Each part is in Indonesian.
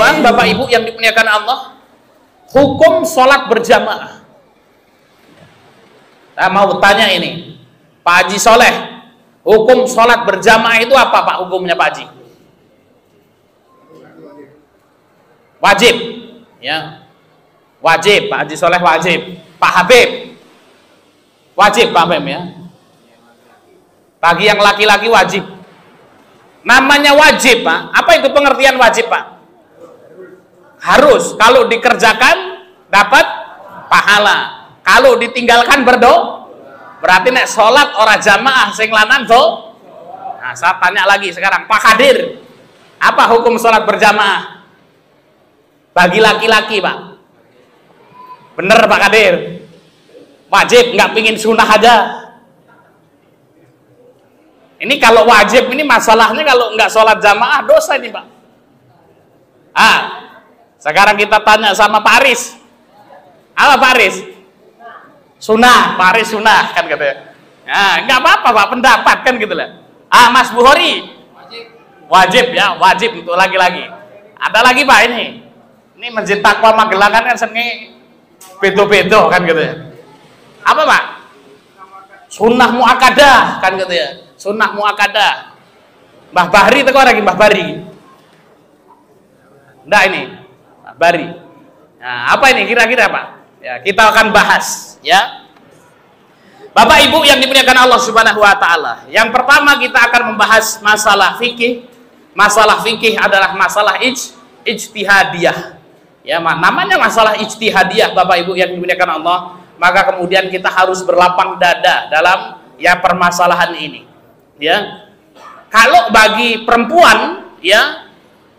sekarang Bapak Ibu yang dimuliakan Allah, hukum sholat berjamaah. Saya mau tanya ini, Pak Haji Soleh, hukum sholat berjamaah itu apa Pak hukumnya Pak Haji? Wajib, ya, wajib. Pak Haji Soleh wajib. Pak Habib wajib Pak Habib ya. Bagi yang laki-laki wajib. Namanya wajib Pak. Apa itu pengertian wajib Pak? Harus. Kalau dikerjakan dapat pahala. Kalau ditinggalkan berarti nek sholat orang jamaah sing lanang do. Nah, saya tanya lagi sekarang, Pak Kadir, apa hukum sholat berjamaah bagi laki-laki Pak? Bener Pak Kadir? Wajib, nggak pingin sunnah aja. Ini kalau wajib ini masalahnya kalau nggak sholat jamaah dosa ini Pak. Sekarang kita tanya sama Pak Aris. Apa Pak Aris? Sunnah, Pak Aris sunnah kan katanya. Nah, nggak apa-apa Pak, pendapat kan gitu lah. Mas Buhori wajib ya, wajib untuk laki-laki. Ada lagi Pak ini Masjid Taqwa Magelang kan seni bedo-bedo kan gitu ya. Apa Pak? Sunnah muakadah kan gitu ya. Sunnah muakadah. Mbah Bahri itu lagi Mbah Bahri. Enggak ini Mbah Bahri. Nah, apa ini kira-kira Pak? Ya, kita akan bahas ya. Bapak Ibu yang dimuliakan Allah Subhanahu wa taala. Yang pertama kita akan membahas masalah fikih. Masalah fikih adalah masalah ijtihadiyah. Ya, namanya masalah ijtihadiyah Bapak Ibu yang dimuliakan Allah, maka kemudian kita harus berlapang dada dalam ya permasalahan ini. Ya. Kalau bagi perempuan ya,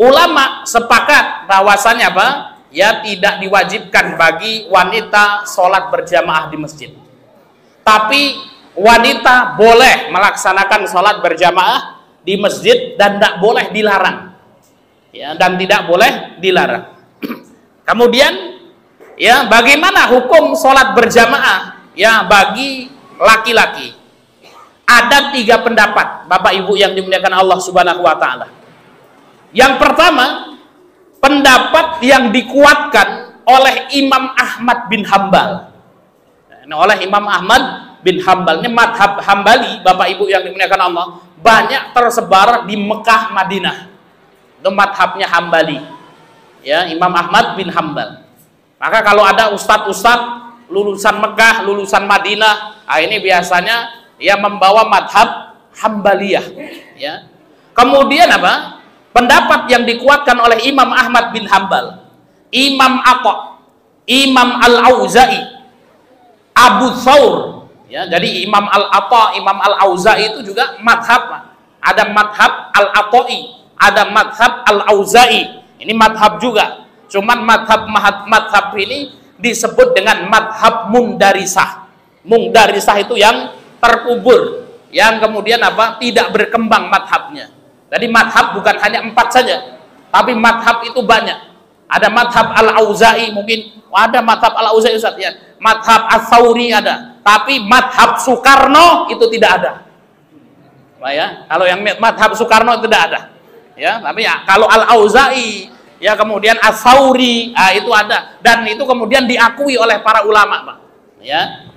ulama sepakat bahwasannya apa? Ya, tidak diwajibkan bagi wanita sholat berjamaah di masjid. Tapi wanita boleh melaksanakan sholat berjamaah di masjid dan tidak boleh dilarang. Ya, dan tidak boleh dilarang. Kemudian, ya, bagaimana hukum sholat berjamaah ya bagi laki-laki? Ada 3 pendapat, Bapak Ibu yang dimuliakan Allah Subhanahu wa taala. Yang pertama, pendapat yang dikuatkan oleh Imam Ahmad bin Hambal. Oleh Imam Ahmad bin Hambal, ini madhab Hambali, Bapak Ibu yang dimuliakan Allah, banyak tersebar di Mekah, Madinah. Itu madhabnya Hambali, ya, Imam Ahmad bin Hambal. Maka kalau ada ustadz-ustadz lulusan Mekah, lulusan Madinah, ini biasanya ya membawa madhab Hambaliyah, ya. Kemudian apa? Pendapat yang dikuatkan oleh Imam Ahmad bin Hambal, Imam Atha, Imam Al-Auza'i, Abu Thawr, ya. Jadi Imam Al-Atha, Imam Al-Auza'i itu juga madhab. Ada madhab Al-Atha'i, ada madhab Al-Auza'i. Ini madhab juga. Cuman madhab ini disebut dengan madhab mundarisah. Mundarisah itu yang terkubur, yang kemudian apa? Tidak berkembang madhabnya. Jadi madhab bukan hanya 4 saja, tapi madhab itu banyak. Ada madhab Al-Auza'i, mungkin ada madhab Al-Auza'i Ustaz ya. Madhab Ats-Tsauri ada, tapi madhab Soekarno itu tidak ada. Nah, ya, kalau yang madhab Soekarno itu tidak ada. Ya, tapi ya kalau Al-Auza'i, ya kemudian Ats-Tsauri, itu ada, dan itu kemudian diakui oleh para ulama, Pak. Ya.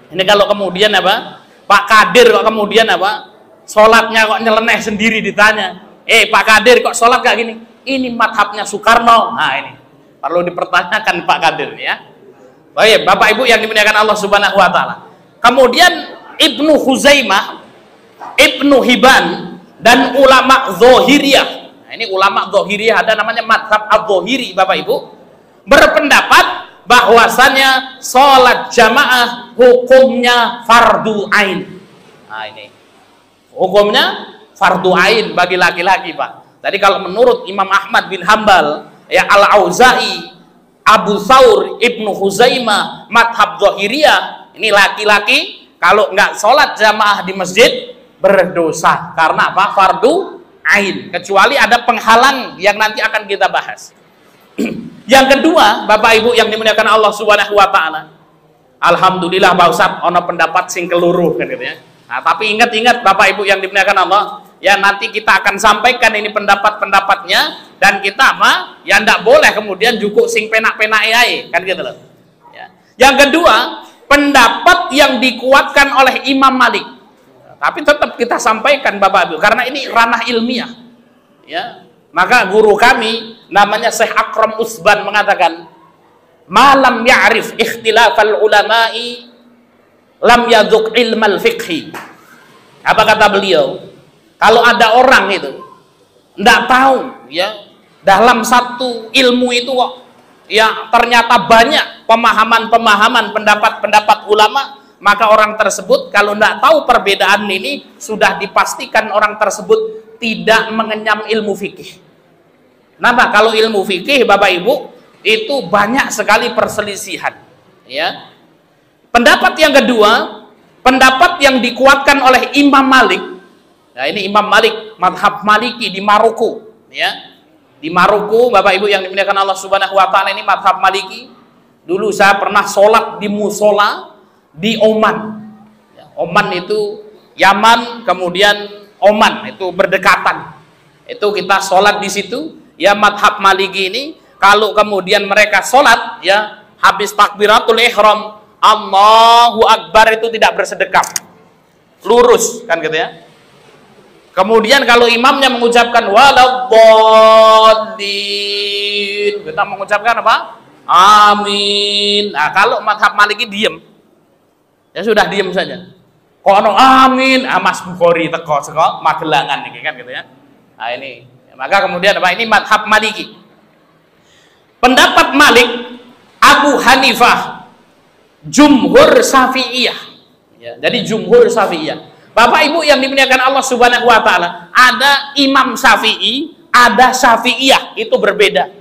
Ini kalau kemudian apa? Pak Kadir kok kemudian apa? Sholatnya kok nyeleneh sendiri ditanya, Pak Kadir kok sholat kayak gini? Ini madhabnya Soekarno. Nah, ini perlu dipertanyakan Pak Kadir ya. Baik, Bapak Ibu yang dimuliakan Allah Subhanahu wa taala. Kemudian Ibnu Huzaimah, Ibnu Hibban dan ulama Zahiriyah. Nah, ini ulama Zahiriyah ada namanya madhab Az-Zahiri Bapak Ibu, berpendapat bahwasanya sholat jamaah hukumnya fardu ain. Nah, ini hukumnya fardu ain bagi laki-laki Pak. Tadi kalau menurut Imam Ahmad bin Hambal, ya Al-Auza'i, Abu Thawr, Ibnu Huzaimah, madhab Zahiriyah, ini laki-laki kalau nggak sholat jamaah di masjid berdosa karena apa? Fardu ain, kecuali ada penghalang yang nanti akan kita bahas. Yang kedua, Bapak Ibu yang dimuliakan Allah Subhanahu wa taala, alhamdulillah Pak Ustadz ono pendapat sing keluruh kan gitu ya. Nah, tapi ingat-ingat Bapak Ibu yang dimuliakan Allah, ya nanti kita akan sampaikan ini pendapat-pendapatnya dan kita apa? Ya ndak boleh kemudian jukuk sing penak-penak ae, kan gitu loh. Ya. Yang kedua, pendapat yang dikuatkan oleh Imam Malik. Tapi tetap kita sampaikan Bapak Ibu karena ini ranah ilmiah. Ya. Maka guru kami namanya Syekh Akram Usban mengatakan, "Malam ya'rif ikhtilafal ulama'i lam yadzuq ilmal fiqhi." Apa kata beliau? Kalau ada orang itu enggak tahu ya dalam satu ilmu itu kok ya ternyata banyak pemahaman-pemahaman pendapat-pendapat ulama, maka orang tersebut kalau enggak tahu perbedaan ini sudah dipastikan orang tersebut tidak mengenyam ilmu fikih. Kenapa? Kalau ilmu fikih Bapak Ibu itu banyak sekali perselisihan ya. Pendapat yang kedua, pendapat yang dikuatkan oleh Imam Malik. Nah, ini Imam Malik, madhab Maliki di Maroko ya. Di Maroko Bapak Ibu yang dimuliakan Allah Subhanahu wa taala, ini madhab Maliki. Dulu saya pernah sholat di musola di Oman ya, Oman itu Yaman, kemudian Oman itu berdekatan. Itu kita sholat di situ ya. Madhab Maliki ini kalau kemudian mereka sholat ya habis takbiratul ihram Allahu Akbar itu tidak bersedekap, lurus kan gitu ya. Kemudian kalau imamnya mengucapkan waladhdallin, kita mengucapkan apa? Amin. Nah, kalau madhab Maliki diem, ya sudah diem saja. Kono amin, Mas Bukhari teko seko Magelangan nih kan gitu ya. Nah ini, maka kemudian apa? Ini madhab Maliki. Pendapat Malik, Abu Hanifah, jumhur Syafi'iyah. Ya, jadi jumhur Syafi'iyah. Bapak Ibu yang dimuliakan Allah Subhanahu wa taala, ada Imam Syafi'i, ada Syafi'iyah, itu berbeda.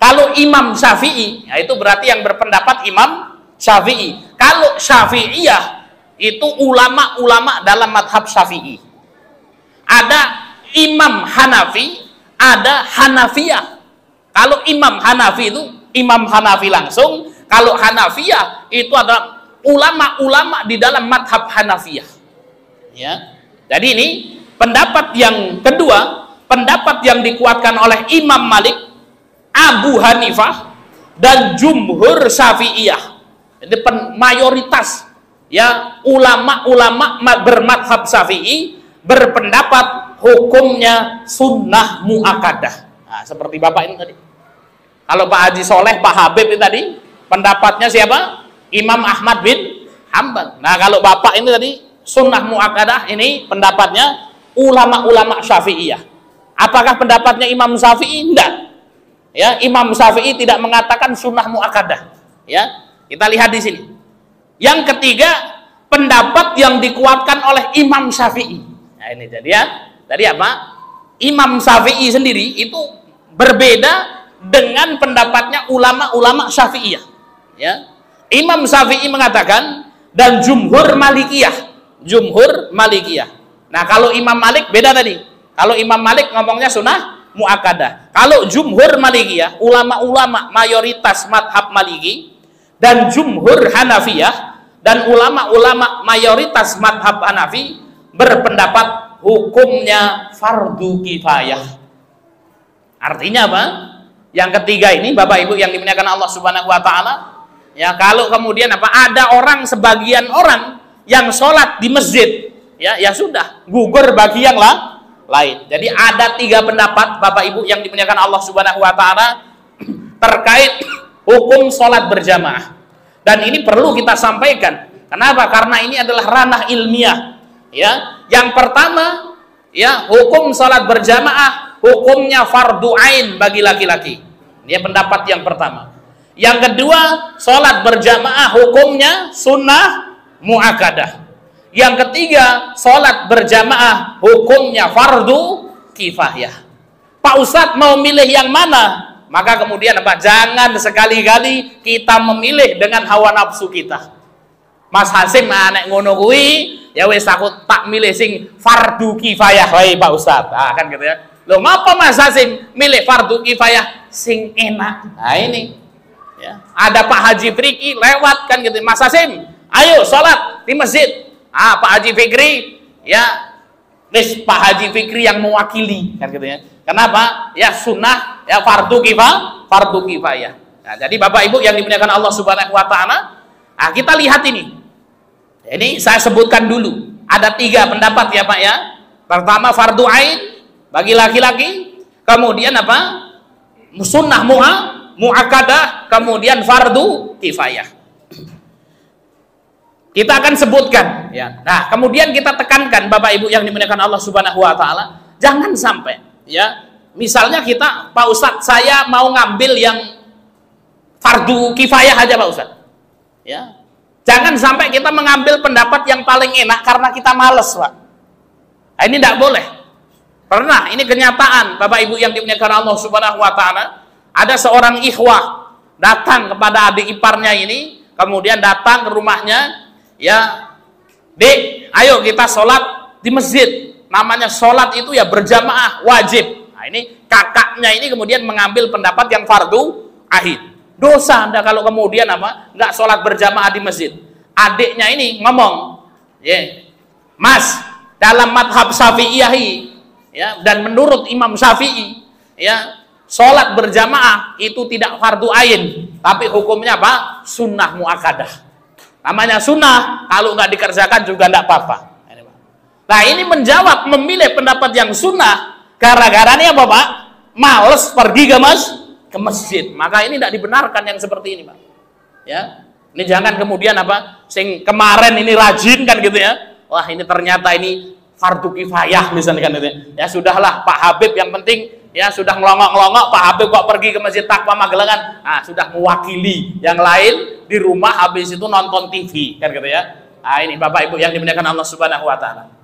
Kalau Imam Syafi'i, ya itu berarti yang berpendapat Imam Syafi'i. Kalau Syafi'iyah itu ulama-ulama dalam madhab Syafi'i. Ada Imam Hanafi, ada Hanafiyah. Kalau Imam Hanafi itu Imam Hanafi langsung, kalau Hanafiyah itu adalah ulama-ulama di dalam madhab Hanafiyah. Ya, jadi ini pendapat yang kedua, pendapat yang dikuatkan oleh Imam Malik, Abu Hanifah, dan jumhur Syafi'iyah. Jadi mayoritas ya ulama-ulama bermadhab Syafi'i berpendapat hukumnya sunnah mu'akadah. Nah, seperti Bapak ini tadi. Kalau Pak Haji Soleh, Pak Habib ini tadi, pendapatnya siapa? Imam Ahmad bin Hanbal. Nah, kalau Bapak ini tadi sunnah mu'akadah, ini pendapatnya ulama-ulama Syafi'iyah. Apakah pendapatnya Imam Syafi'i? Enggak. Ya, Imam Syafi'i tidak mengatakan sunnah mu'akadah. Ya, kita lihat di sini. Yang ketiga, pendapat yang dikuatkan oleh Imam Syafi'i. Nah, ini jadi ya. Tadi apa? Imam Syafi'i sendiri itu berbeda dengan pendapatnya ulama-ulama Syafi'iyah. Ya. Imam Syafi'i mengatakan dan jumhur Malikiyah. Jumhur Malikiyah. Nah, kalau Imam Malik beda tadi. Kalau Imam Malik ngomongnya sunnah mu'akadah. Kalau jumhur Malikiyah, ulama-ulama mayoritas madhab Maliki, dan jumhur Hanafiyah dan ulama-ulama mayoritas madhab Hanafi berpendapat hukumnya fardu kifayah. Artinya apa? Yang ketiga ini Bapak Ibu yang dimuliakan Allah Subhanahu wa taala, ya kalau kemudian apa ada orang, sebagian orang yang sholat di masjid, ya sudah gugur bagi yang lain. Jadi ada tiga pendapat Bapak Ibu yang dimuliakan Allah Subhanahu wa taala terkait hukum sholat berjamaah. Dan ini perlu kita sampaikan. Kenapa? Karena ini adalah ranah ilmiah. Ya, yang pertama, ya hukum sholat berjamaah hukumnya fardu ain bagi laki-laki. Ini pendapat yang pertama. Yang kedua, sholat berjamaah hukumnya sunnah mu'akadah. Yang ketiga, sholat berjamaah hukumnya fardu kifayah. Pak Ustadz mau milih yang mana? Maka kemudian apa? Jangan sekali-kali kita memilih dengan hawa nafsu kita. Mas Hasim anek ngono kuwi, ya wis aku tak milih sing fardu kifayah wae Pak Ustadz. Ah kan gitu ya. Loh, ngapa Mas Hasim milih fardu kifayah sing enak? Nah ini. Ya. Ada Pak Haji Fikri lewat kan gitu. Mas Hasim, ayo sholat di masjid. Ah, Pak Haji Fikri ya list Pak Haji Fikri yang mewakili kan gitu ya. Kenapa? Ya sunnah, ya fardu kifayah. Nah, jadi Bapak Ibu yang dimuliakan Allah Subhanahu wa taala, nah, kita lihat ini. Ini saya sebutkan dulu. Ada 3 pendapat ya Pak ya. Pertama fardu ain bagi laki-laki, kemudian apa? Sunnah muakkadah, kemudian fardu kifayah. Kita akan sebutkan ya. Nah, kemudian kita tekankan Bapak Ibu yang dimuliakan Allah Subhanahu wa taala, jangan sampai ya. Misalnya kita, Pak Ustadz, saya mau ngambil yang fardu kifayah aja Pak Ustadz. Ya. Jangan sampai kita mengambil pendapat yang paling enak karena kita males, Pak. Nah, ini tidak boleh. Pernah, ini kenyataan Bapak Ibu yang dimuliakan Allah Subhanahu wa taala, ada seorang ikhwah datang kepada adik iparnya ini, kemudian datang ke rumahnya, ya, Dek, ayo kita sholat di masjid. Namanya sholat itu ya berjamaah, wajib. Nah, ini kakaknya ini kemudian mengambil pendapat yang fardu ain. Dosa Anda kalau kemudian apa? Nggak sholat berjamaah di masjid. Adiknya ini ngomong, ya, Mas, dalam madhab Syafi'iyah, ya, dan menurut Imam Syafi'i, ya, sholat berjamaah itu tidak fardu ain, tapi hukumnya apa? Sunnah muakkadah. Namanya sunnah, kalau nggak dikerjakan juga nggak apa-apa. Nah, ini menjawab memilih pendapat yang sunnah gara-garanya apa Pak? Males pergi ke masjid. Maka ini tidak dibenarkan yang seperti ini Pak. Ya, ini jangan kemudian apa? Sing kemarin ini rajin kan gitu ya. Wah, ini ternyata ini fardu kifayah misalnya kan gitu ya. Ya sudahlah Pak Habib, yang penting ya sudah ngelongok-ngelongok, Pak Habib kok pergi ke Masjid Taqwa Magelangan. Nah, sudah mewakili yang lain di rumah, habis itu nonton TV kan gitu ya. Nah, ini Bapak Ibu yang dimuliakan Allah Subhanahu wa taala.